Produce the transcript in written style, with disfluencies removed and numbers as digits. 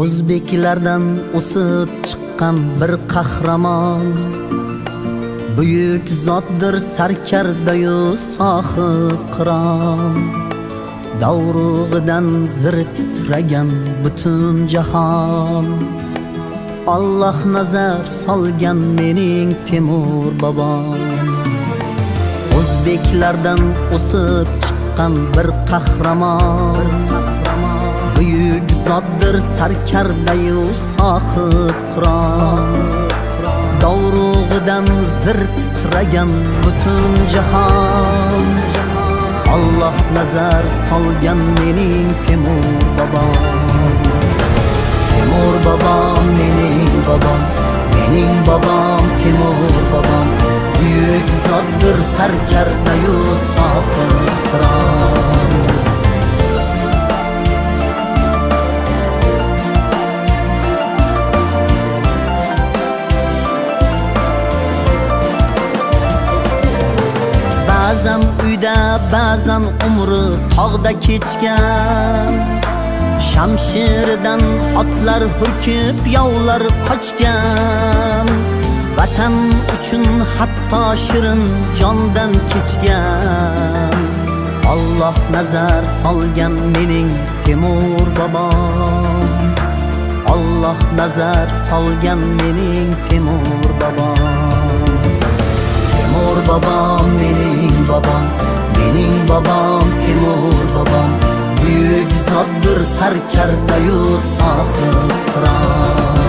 O'zbeklardan o'sib chiqqan bir qahramon, buyuk zotdir sarkardayu sohib qiron. Davrug'idan zir titragan butun jahon, Alloh nazar solgan mening Temur bobom. O'zbeklardan o'sib chiqqan bir qahramon, buyuk zotdir sarkardayu sohib qiron. Davrug'idan zir titragan butun jahon, Alloh nazar solgan mening Temur bobom. Temur bobom mening bobom, mening bobom Temur bobom. Buyuk zotdir sarkardayu sohib qiron. Ba'zan uyda, ba'zan umri tog'da kechgan, shamshiridan otlar hurkib yovlar qochgan. Vatan uchun hatto shirin jondan kechgan, Alloh nazar solgan mening Temur bobom. Alloh nazar solgan mening Temur bobom. Temur bobom mening bobom, mening bobom Temur bobom. Buyuk zotdir sarkardayu sohib qiron.